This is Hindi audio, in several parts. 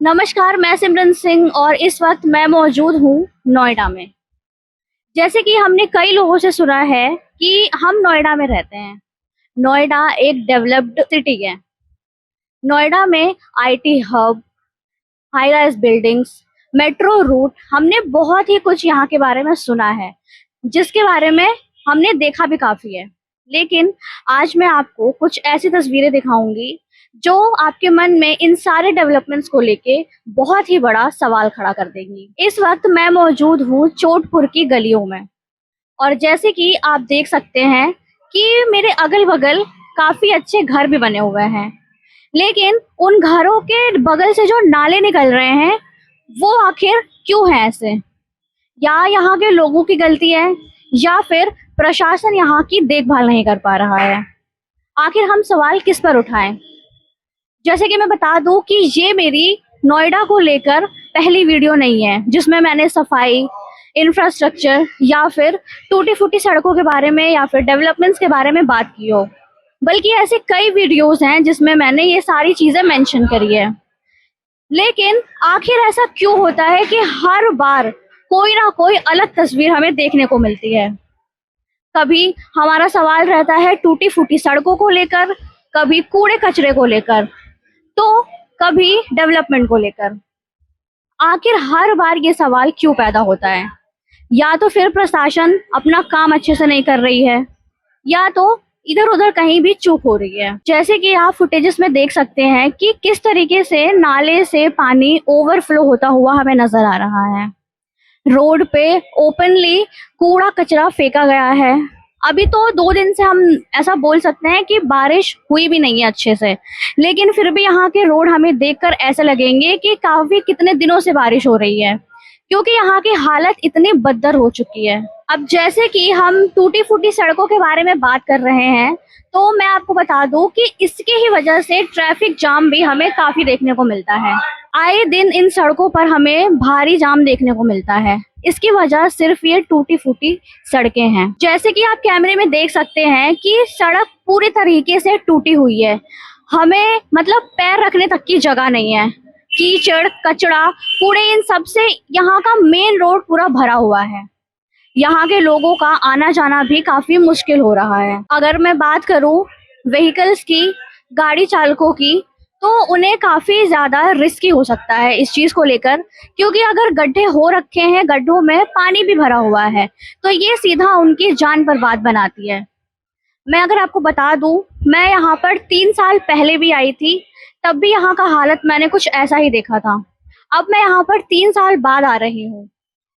नमस्कार, मैं सिमरन सिंह और इस वक्त मैं मौजूद हूँ नोएडा में। जैसे कि हमने कई लोगों से सुना है कि हम नोएडा में रहते हैं। नोएडा एक डेवलप्ड सिटी है। नोएडा में IT hub, high rise buildings, metro route, हमने बहुत ही कुछ यहाँ के बारे में सुना है, जिसके बारे में हमने देखा भी काफी है। लेकिन आज मैं आपको कुछ ऐसी तस्वीरें दिखाऊंगी जो आपके मन में इन सारे डेवलपमेंट्स को लेके बहुत ही बड़ा सवाल खड़ा कर देंगी। इस वक्त मैं मौजूद हूँ चोटपुर की गलियों में और जैसे कि आप देख सकते हैं कि मेरे अगल बगल काफी अच्छे घर भी बने हुए हैं, लेकिन उन घरों के बगल से जो नाले निकल रहे हैं वो आखिर क्यों है ऐसे? या यहाँ के लोगों की गलती है या फिर प्रशासन यहाँ की देखभाल नहीं कर पा रहा है? आखिर हम सवाल किस पर उठाएं? जैसे कि मैं बता दूं कि ये मेरी नोएडा को लेकर पहली वीडियो नहीं है जिसमें मैंने सफाई, इंफ्रास्ट्रक्चर या फिर टूटी फूटी सड़कों के बारे में या फिर डेवलपमेंट्स के बारे में बात की हो, बल्कि ऐसे कई वीडियोस हैं जिसमें मैंने ये सारी चीजें मेंशन करी है। लेकिन आखिर ऐसा क्यों होता है कि हर बार कोई ना कोई अलग तस्वीर हमें देखने को मिलती है? कभी हमारा सवाल रहता है टूटी फूटी सड़कों को लेकर, कभी कूड़े कचरे को लेकर, तो कभी डेवलपमेंट को लेकर। आखिर हर बार ये सवाल क्यों पैदा होता है? या तो फिर प्रशासन अपना काम अच्छे से नहीं कर रही है या तो इधर उधर कहीं भी चूक हो रही है। जैसे कि आप फुटेजेस में देख सकते हैं कि किस तरीके से नाले से पानी ओवरफ्लो होता हुआ हमें नजर आ रहा है। रोड पे ओपनली कूड़ा कचरा फेंका गया है। अभी तो 2 दिन से हम ऐसा बोल सकते हैं कि बारिश हुई भी नहीं है अच्छे से, लेकिन फिर भी यहाँ के रोड हमें देखकर ऐसे लगेंगे कि काफी कितने दिनों से बारिश हो रही है, क्योंकि यहाँ की हालत इतनी बदतर हो चुकी है। अब जैसे कि हम टूटी फूटी सड़कों के बारे में बात कर रहे हैं, तो मैं आपको बता दूं कि इसके ही वजह से ट्रैफिक जाम भी हमें काफी देखने को मिलता है। आए दिन इन सड़कों पर हमें भारी जाम देखने को मिलता है। इसकी वजह सिर्फ ये टूटी फूटी सड़कें हैं। जैसे कि आप कैमरे में देख सकते हैं कि सड़क पूरी तरीके से टूटी हुई है। हमें मतलब पैर रखने तक की जगह नहीं है। कीचड़, कचरा, कूड़े, इन सब से यहाँ का मेन रोड पूरा भरा हुआ है। यहाँ के लोगों का आना जाना भी काफी मुश्किल हो रहा है। अगर मैं बात करूँ व्हीकल्स की, गाड़ी चालकों की, तो उन्हें काफी ज्यादा रिस्की हो सकता है इस चीज को लेकर, क्योंकि अगर गड्ढे हो रखे हैं, गड्ढों में पानी भी भरा हुआ है, तो ये सीधा उनकी जान पर बात बनाती है। मैं अगर आपको बता दूं, मैं यहाँ पर 3 साल पहले भी आई थी, तब भी यहाँ का हालत मैंने कुछ ऐसा ही देखा था। अब मैं यहाँ पर 3 साल बाद आ रही हूँ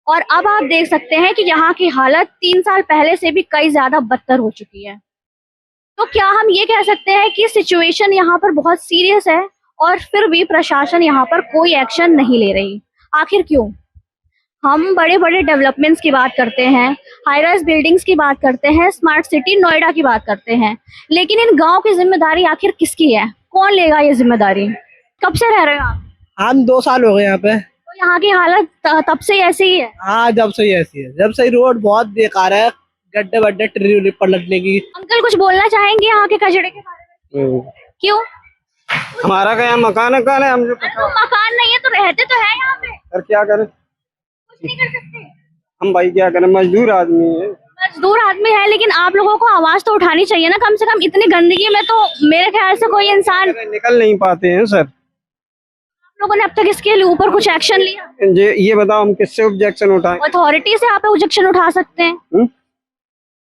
और अब आप देख सकते हैं कि यहाँ की हालत 3 साल पहले से भी कई ज्यादा बदतर हो चुकी है। तो क्या हम ये कह सकते हैं कि सिचुएशन यहाँ पर बहुत सीरियस है और फिर भी प्रशासन यहाँ पर कोई एक्शन नहीं ले रही? आखिर क्यों? हम बड़े बड़े डेवलपमेंट्स की बात करते हैं, हाई राइज बिल्डिंग्स की बात करते हैं, स्मार्ट सिटी नोएडा की बात करते हैं, लेकिन इन गाँव की जिम्मेदारी आखिर किसकी है? कौन लेगा ये जिम्मेदारी? कब से रह रहे हो आप? हम 2 साल हो गए यहाँ पे। तो यहाँ की हालत तब से ऐसी ही है? हाँ, जब से ही ऐसी है, जब से ही रोड बहुत बेकार है, गड्ढे वड्ढे ट्री पर लगने की। अंकल कुछ बोलना चाहेंगे यहाँ के कचरे के बारे में? क्यों? हमारा क्या मकान है, कहाँ है? हमने तो मकान नहीं है तो रहते तो है यहाँ पे, सर क्या करें? कुछ नहीं कर सकते। हम भाई क्या करें, मजदूर आदमी है। मजदूर आदमी है, लेकिन आप लोगों को आवाज तो उठानी चाहिए ना कम से कम। इतनी गंदगी में तो मेरे ख्याल से कोई इंसान निकल नहीं पाते हैं सर। आप लोगों ने अब तक इसके ऊपर कुछ एक्शन लिया? ये बताओ, हम किससे ऑब्जेक्शन उठाएं? अथॉरिटी से आप ऑब्जेक्शन उठा सकते हैं।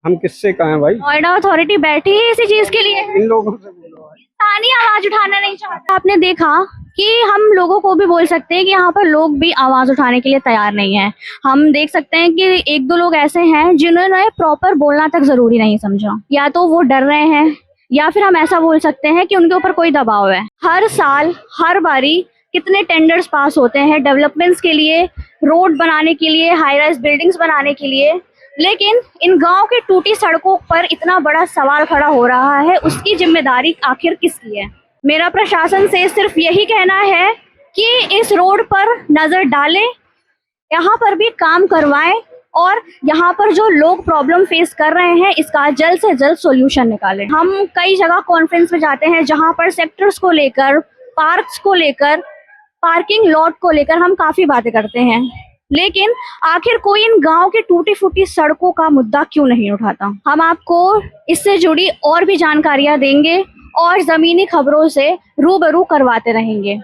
हम किससे कहें भाई? नोएडा अथॉरिटी बैठी है इसी चीज के लिए। इन लोगों से बोलो, स्थानीय आवाज उठाना नहीं चाहता। आपने देखा कि हम लोगों को भी बोल सकते हैं कि यहाँ पर लोग भी आवाज उठाने के लिए तैयार नहीं है। हम देख सकते हैं कि 1-2 लोग ऐसे हैं जिन्होंने प्रॉपर बोलना तक जरूरी नहीं समझा। या तो वो डर रहे हैं या फिर हम ऐसा बोल सकते हैं कि उनके ऊपर कोई दबाव है। हर साल हर बारी कितने टेंडर्स पास होते हैं डेवलपमेंट्स के लिए, रोड बनाने के लिए, हाई राइज बिल्डिंग्स बनाने के लिए, लेकिन इन गांव की टूटी सड़कों पर इतना बड़ा सवाल खड़ा हो रहा है, उसकी जिम्मेदारी आखिर किसकी है? मेरा प्रशासन से सिर्फ यही कहना है कि इस रोड पर नजर डालें, यहाँ पर भी काम करवाएं और यहाँ पर जो लोग प्रॉब्लम फेस कर रहे हैं इसका जल्द से जल्द सॉल्यूशन निकालें। हम कई जगह कॉन्फ्रेंस में जाते हैं जहाँ पर सेक्टर्स को लेकर, पार्क्स को लेकर, पार्किंग लॉट को लेकर हम काफी बातें करते हैं, लेकिन आखिर कोई इन गांव के टूटी फूटी सड़कों का मुद्दा क्यों नहीं उठाता। हम आपको इससे जुड़ी और भी जानकारियां देंगे और जमीनी खबरों से रूबरू करवाते रहेंगे।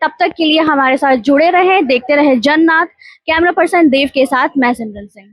तब तक के लिए हमारे साथ जुड़े रहें, देखते रहें जननाथ। कैमरा पर्सन देव के साथ मैं सिमरन सिंह।